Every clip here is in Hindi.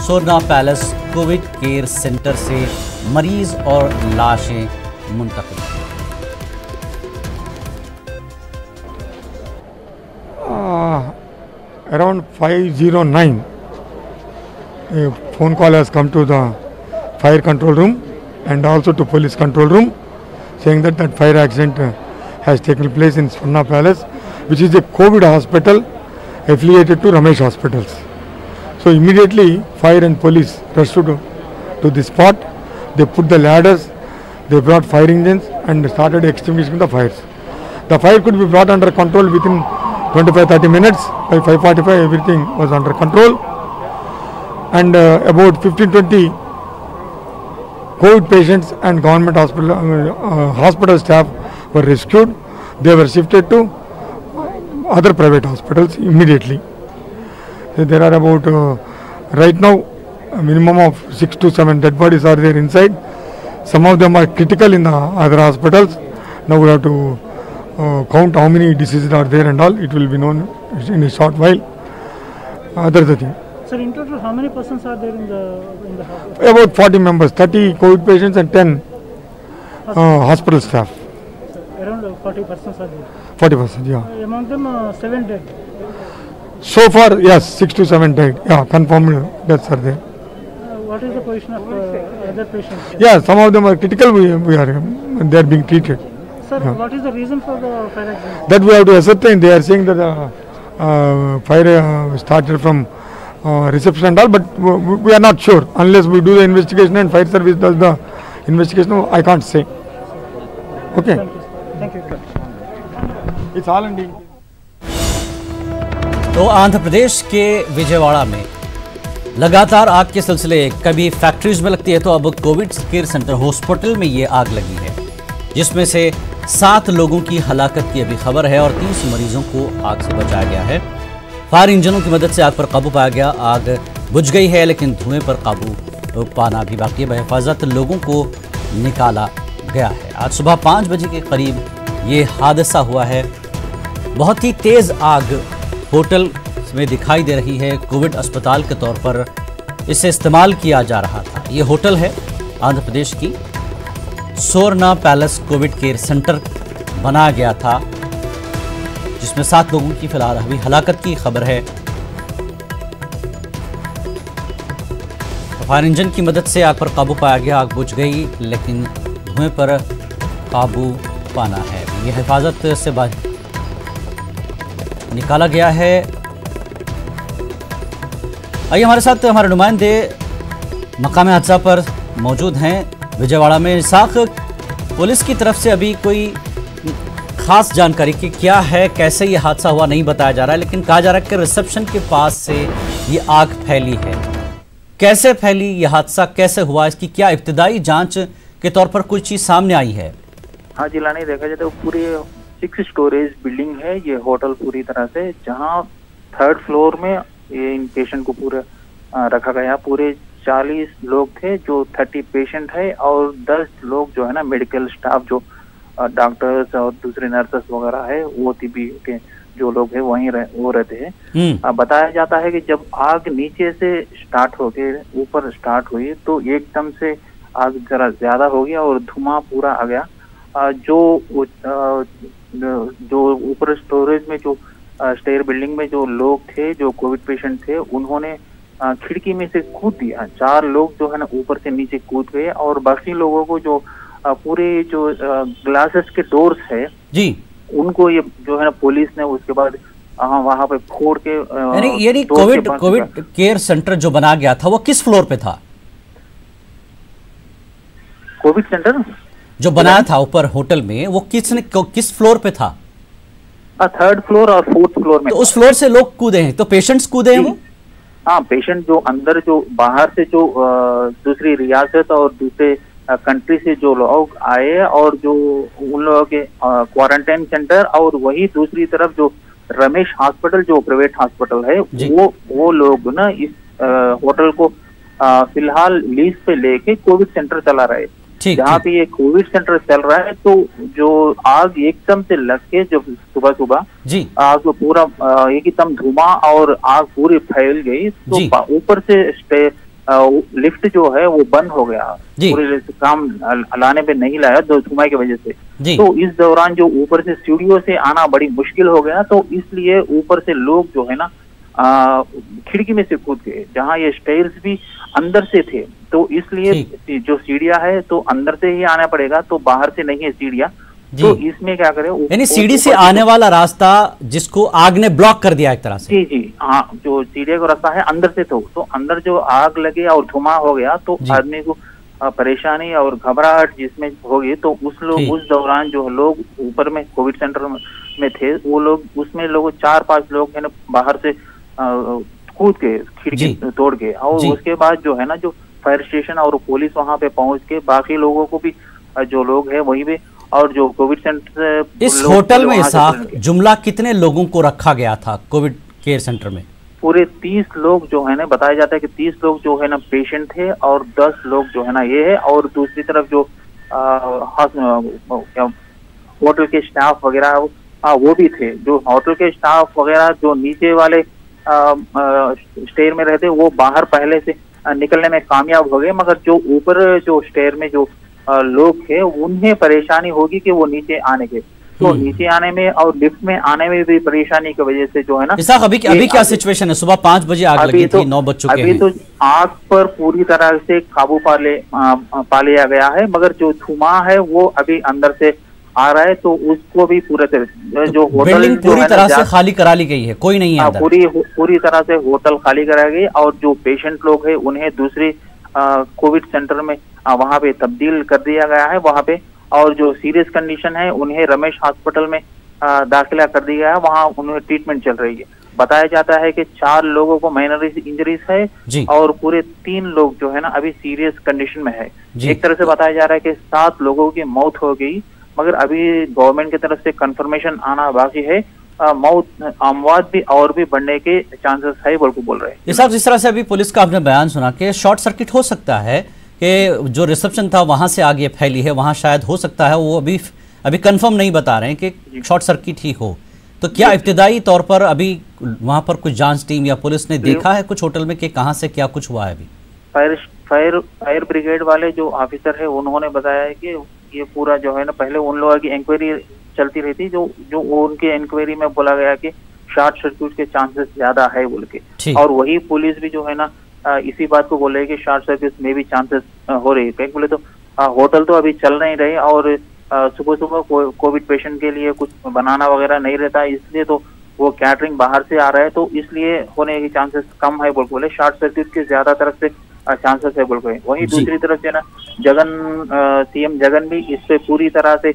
सोरना पैलेस कोविड केयर सेंटर से मरीज और लाशें मुंतकिल। Around 5:09, a phone call has come to the fire control room and also to police control room, saying that fire accident has taken place in Soorna Palace, which is a COVID hospital affiliated to Ramesh Hospitals. So immediately fire and police rushed to the spot. They put the ladders, they brought fire engines and started extinguishing the fires. The fire could be brought under control within 25-30 minutes. By 5:45 everything was under control, and about 15-20 COVID patients and government hospital staff were rescued. They were shifted to other private hospitals immediately. There are about right now a minimum of 6 to 7 dead bodies are there inside. Some of them are critical in the other hospitals. Now we have to count how many deceased are there and all. It will be known in a short while. That's the thing. Sir, in total, how many persons are there in the hospital? About 40 members, 30 COVID patients and 10 hospital staff. Around 40 persons are there. 40%, yeah. Among them, 7 dead. So far, yes, 6 to 7 died. Yeah, confirmed deaths are there. What is the position of other patients? Yeah, some of them are critical. They are being treated. Sir, what is the reason for the fire accident? That we have to ascertain. They are saying that the fire started from reception and all, but we are not sure. Unless we do the investigation and fire service does the investigation, I can't say. Okay. Thank you. It's all in. तो आंध्र प्रदेश के विजयवाड़ा में लगातार आग के सिलसिले कभी फैक्ट्रीज में लगती है, तो अब कोविड केयर सेंटर हॉस्पिटल में ये आग लगी है, जिसमें से 7 लोगों की हलाकत की अभी खबर है और 30 मरीजों को आग से बचाया गया है। फायर इंजनों की मदद से आग पर काबू पाया गया। आग बुझ गई है, लेकिन धुएं पर काबू पाना भी बाकी है। बहिफाजत लोगों को निकाला गया है। आज सुबह 5 बजे के करीब ये हादसा हुआ है। बहुत ही तेज आग होटल में दिखाई दे रही है। कोविड अस्पताल के तौर पर इसे इस्तेमाल किया जा रहा था। ये होटल है आंध्र प्रदेश की सोरना पैलेस कोविड केयर सेंटर बनाया गया था, जिसमें 7 लोगों की फिलहाल अभी हलाकत की खबर है। फायर इंजन की मदद से आग पर काबू पाया गया। आग बुझ गई, लेकिन धुएं पर काबू पाना है। यह हिफाजत से बाहर निकाला गया है। आइए हमारे साथ हमारे नुमाइंदे मकाम हादसा पर मौजूद हैं विजयवाड़ा में। साख, पुलिस की तरफ से अभी कोई खास जानकारी कि क्या है, कैसे ये हादसा हुआ नहीं बताया जा रहा है, लेकिन कहा जा रहा है कि रिसेप्शन के पास से ये आग फैली है। कैसे फैली, ये हादसा कैसे हुआ, इसकी क्या इब्तिदाई जांच के तौर पर कुछ चीज सामने आई है? हाँ जिलानी, देखा जाए तो पूरी 6 स्टोरेज बिल्डिंग है ये होटल पूरी तरह से, जहाँ 3rd फ्लोर में ये इन पेशेंट को पूरे रखा गया। पूरे 40 लोग थे, जो 30 पेशेंट है और 10 लोग जो है ना मेडिकल स्टाफ, जो डॉक्टर्स और दूसरे नर्सेस वगैरह है, वो टीबी के जो लोग है वहीं वो रहते हैं। बताया जाता है कि जब आग नीचे से स्टार्ट होके ऊपर स्टार्ट हुई तो एकदम से आग जरा ज्यादा हो गया और धुआं पूरा आ गया। जो ऊपर स्टोरेज में जो स्टेयर बिल्डिंग में जो लोग थे, जो कोविड पेशेंट थे, उन्होंने खिड़की में से कूद दिया। 4 लोग जो है ना ऊपर से नीचे कूद गए और बाकी लोगों को जो पूरे जो ग्लासेस के डोर्स है जी, उनको ये जो है ना पुलिस ने उसके बाद वहां पे फोड़ के यानी कोविड केयर सेंटर जो बना गया था वो किस फ्लोर पे था? कोविड सेंटर जो बनाया था ऊपर होटल में, वो किस फ्लोर पे था? 3rd फ्लोर और 4th फ्लोर में। तो उस फ्लोर से लोग कूदे हैं, तो पेशेंट्स कूदे हैं वो? हाँ, पेशेंट जो अंदर, जो बाहर से जो दूसरी रियासत और दूसरे कंट्री से जो लोग आए और जो उन लोगों के क्वारंटाइन सेंटर, और वही दूसरी तरफ जो रमेश हॉस्पिटल जो प्राइवेट हॉस्पिटल है, वो लोग ना इस होटल को फिलहाल लीज पे लेके कोविड सेंटर चला रहे। जहाँ पे ये कोविड सेंटर चल रहा है, तो जो आग एकदम से लग के जब सुबह आग पूरा एकदम धुआं और आग पूरी फैल गई, तो ऊपर से लिफ्ट जो है वो बंद हो गया, पूरे काम लाने पे नहीं लाया धुआं की वजह से। तो इस दौरान जो ऊपर से सीढ़ियों से आना बड़ी मुश्किल हो गया, तो इसलिए ऊपर से लोग जो है ना खिड़की में से कूद गए, जहाँ ये स्टेयर्स भी अंदर से थे, तो इसलिए जो सीढ़ियां है तो अंदर से ही आना पड़ेगा, तो बाहर से नहीं है सीढ़ियां। तो इसमें क्या करें, यानी सीढ़ी से आने वाला रास्ता जिसको आग ने ब्लॉक कर दिया एक तरह से। जी हाँ, जो सीढ़ी का रास्ता है अंदर से तो अंदर जो आग लगे और धुआं हो गया, तो आदमी को परेशानी और घबराहट जिसमें होगी, तो उस दौरान जो लोग ऊपर में कोविड सेंटर में थे, वो लोग उसमें 4-5 लोग है ना बाहर से कूद के खिड़की तोड़ के, और उसके बाद जो है ना जो फायर स्टेशन और पुलिस वहां पे पहुंच के बाकी लोगों को भी जो लोग है वहीं पे, और जो कोविड सेंटर इस होटल में जुमला कितने लोगों को रखा गया था कोविड केयर सेंटर में? पूरे 30 लोग जो है ना, बताया जाता है कि 30 लोग जो है ना पेशेंट थे, और 10 लोग जो है ना ये है, और दूसरी तरफ जो होटल के स्टाफ वगैरह वो भी थे। जो होटल के स्टाफ वगैरह जो नीचे वाले स्टेयर में रहते, वो बाहर पहले से निकलने में कामयाब हो गए, मगर जो ऊपर जो स्टेयर में जो लोग थे उन्हें परेशानी होगी कि वो नीचे आने के, तो नीचे आने में और लिफ्ट में आने में भी परेशानी की वजह से जो है ना। अभी क्या सिचुएशन है? सुबह 5 बजे आग लगी थी, 9 बज चुके हैं। अभी तो आग पर पूरी तरह से काबू पा लिया गया है, मगर जो धुआं है वो अभी अंदर से आ रहा है, तो उसको भी पूरे तरह जो होटल पूरी तरह से खाली करा ली गई है, कोई नहीं है अंदर। पूरी तरह से होटल खाली करा गई, और जो पेशेंट लोग है उन्हें दूसरी कोविड सेंटर में वहां पे तब्दील कर दिया गया है वहां पे, और जो सीरियस कंडीशन है उन्हें रमेश हॉस्पिटल में दाखिला कर दिया गया है, वहां उन्हें ट्रीटमेंट चल रही है। बताया जाता है कि 4 लोगों को माइनर इंजरीज है, और पूरे 3 लोग जो है ना अभी सीरियस कंडीशन में है। एक तरह से बताया जा रहा है कि 7 लोगों की मौत हो गई, मगर अभी गवर्नमेंट की तरफ से कंफर्मेशन आना बाकी है। अमवात भी और भी बढ़ने के चांसेस है बोल रहे हैं। जिस तरह से अभी पुलिस का आपने बयान सुना कि शॉर्ट सर्किट हो सकता है, कि जो रिसेप्शन था वहां से आगे फैली है, वहां शायद हो सकता है, वो अभी कंफर्म नहीं बता रहे हैं कि शॉर्ट सर्किट ही हो। तो क्या इब्तिदाई तौर पर अभी वहां पर कुछ जांच टीम या पुलिस ने देखा है कुछ होटल में कि कहां से क्या कुछ हुआ है? अभी फायर ब्रिगेड वाले जो ऑफिसर है उन्होंने बताया है कि ये पूरा जो है ना, पहले उन लोगों की इंक्वायरी चलती रही थी, जो उनके इंक्वायरी में बोला गया कि शॉर्ट सर्किट के चांसेस ज्यादा है बोल के, और वही पुलिस भी जो है ना इसी बात को बोल रही है कि शॉर्ट सर्किट में भी चांसेस हो रही है। बोले तो होटल तो अभी चल नहीं रहे, और सुबह सुबह कोविड पेशेंट के लिए कुछ बनाना वगैरह नहीं रहता, इसलिए तो वो कैटरिंग बाहर से आ रहा है, तो इसलिए होने के चांसेस कम है बोले। शॉर्ट सर्किट के ज्यादा तरफ से चांसेस है बोल गए। वहीं दूसरी तरफ से ना सीएम जगन भी इस पे पूरी तरह से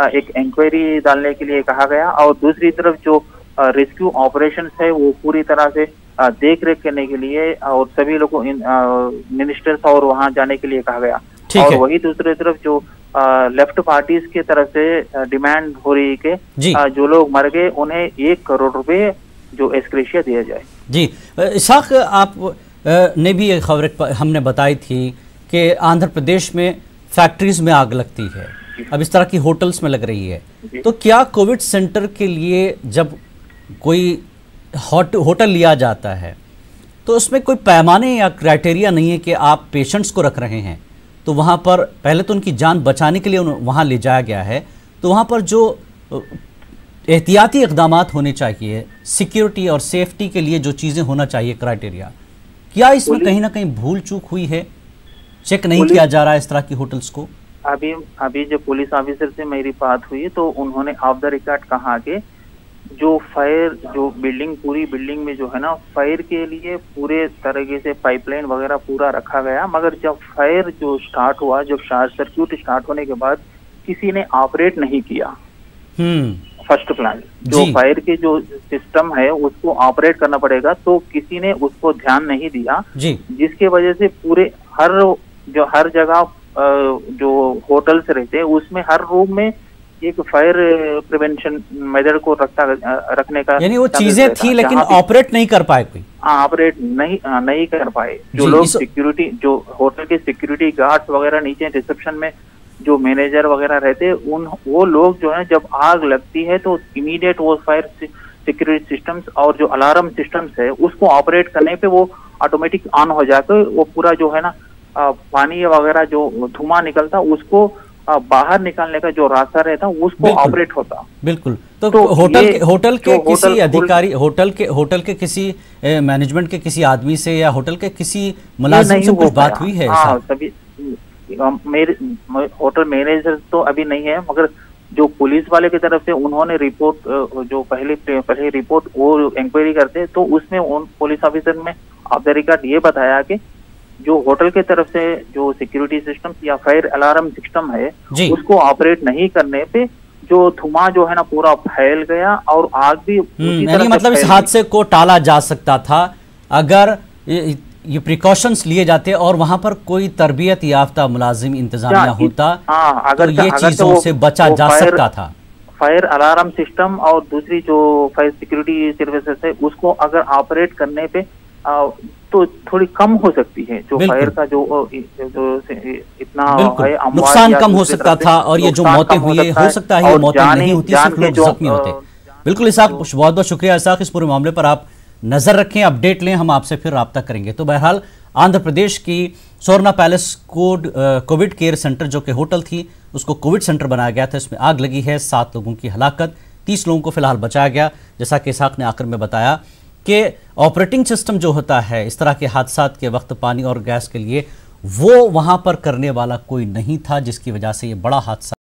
एक इंक्वायरी डालने के लिए कहा गया, और दूसरी तरफ जो रेस्क्यू ऑपरेशन है वो पूरी तरह से देख रेख करने के लिए और सभी लोगों मिनिस्टर्स और वहां जाने के लिए कहा गया। और वही दूसरी तरफ जो लेफ्ट पार्टीज की तरफ से डिमांड हो रही है कि जो लोग मर गए उन्हें 1 करोड़ रुपए जो एक्सग्रेशिया दिया जाए। जी इसाक, आप ने भी एक खबर हमने बताई थी कि आंध्र प्रदेश में फैक्ट्रीज में आग लगती है, अब इस तरह की होटल्स में लग रही है, तो क्या कोविड सेंटर के लिए जब कोई होटल लिया जाता है तो उसमें कोई पैमाने या क्राइटेरिया नहीं है कि आप पेशेंट्स को रख रहे हैं, तो वहाँ पर पहले तो उनकी जान बचाने के लिए वहाँ ले जाया गया है, तो वहाँ पर जो एहतियाती इक़दामात होने चाहिए, सिक्योरिटी और सेफ्टी के लिए जो चीज़ें होना चाहिए क्राइटेरिया, क्या इसमें कहीं ना कहीं भूल चूक हुई है? चेक नहीं किया जा रहा है इस तरह की होटल्स को? अभी जब पुलिस ऑफिसर से मेरी बात हुई तो उन्होंने ऑफ द रिकॉर्ड कहा कि जो फायर जो पूरी बिल्डिंग में जो है ना फायर के लिए पूरे तरीके से पाइपलाइन वगैरह पूरा रखा गया, मगर जब फायर जो स्टार्ट हुआ, जब शॉर्ट सर्किट स्टार्ट होने के बाद किसी ने ऑपरेट नहीं किया फर्स्ट प्लान, जो फायर के जो सिस्टम है उसको ऑपरेट करना पड़ेगा, तो किसी ने उसको ध्यान नहीं दिया, जिसके वजह से पूरे हर जगह जो होटल्स रहते हैं उसमें हर रूम में एक फायर प्रिवेंशन मेजर को रखने का, यानी वो चीजें थी लेकिन ऑपरेट नहीं कर पाए, कोई ऑपरेट नहीं कर पाए। जो लोग सिक्योरिटी, जो होटल के सिक्योरिटी गार्ड्स वगैरह नीचे रिसेप्शन में जो मैनेजर वगैरह रहते वो लोग जो है जब आग लगती है तो इमीडिएट वो फायर सिक्योरिटी सिस्टम्स और जो अलार्म सिस्टम्स है उसको ऑपरेट करने पे वो ऑटोमेटिक ऑन हो जाकर वो पूरा जो है ना पानी वगैरह जो धुआं निकलता उसको बाहर निकालने का जो रास्ता रहता उसको ऑपरेट होता। बिल्कुल। तो होटल के किसी अधिकारी, होटल के किसी मैनेजमेंट के किसी आदमी से या होटल के किसी मुलाजिम से कुछ बात हुई है? हाँ, सभी मेरे होटल मैनेजर तो अभी नहीं है, मगर जो पुलिस वाले की तरफ से उन्होंने रिपोर्ट जो पहले रिपोर्ट वो इंक्वायरी करते तो उसमें उन पुलिस ऑफिसर में ऑफ द रिकॉर्ड ये बताया कि जो होटल के तरफ से जो सिक्योरिटी सिस्टम या फायर अलार्म सिस्टम है उसको ऑपरेट नहीं करने पे जो धुआं जो है ना पूरा फैल गया और आग भी उसी तरह मतलब इस हादसे को टाला जा सकता था अगर ये प्रिकॉशंस लिए जाते और वहां पर कोई तरबियत याफ्ता मुलाजिम इंतजामिया होता। अगर तो ये चीजों से बचा जा सकता था। फायर अलार्म सिस्टम और दूसरी जो फायर सिक्योरिटी सर्विसेज है उसको अगर ऑपरेट करने पे तो थोड़ी कम हो सकती है जो फायर का जो इतना है नुकसान कम हो सकता था और ये जो मौतें हुई हो सकता है मौतें नहीं होती, सिर्फ लोग जख्मी होते। बिल्कुल इसाक, बहुत बहुत शुक्रिया इसाक, इस पूरे मामले पर आप नजर रखें, अपडेट लें, हम आपसे फिर राब्ता करेंगे। तो बहरहाल आंध्र प्रदेश की Swarna palace Covid care centre जो कि होटल थी उसको कोविड सेंटर बनाया गया था, इसमें आग लगी है, 7 लोगों की हलाकत, 30 लोगों को फिलहाल बचाया गया। जैसा कि इसाक ने आखिर में बताया कि ऑपरेटिंग सिस्टम जो होता है इस तरह के हादसात के वक्त पानी और गैस के लिए वो वहां पर करने वाला कोई नहीं था, जिसकी वजह से ये बड़ा हादसा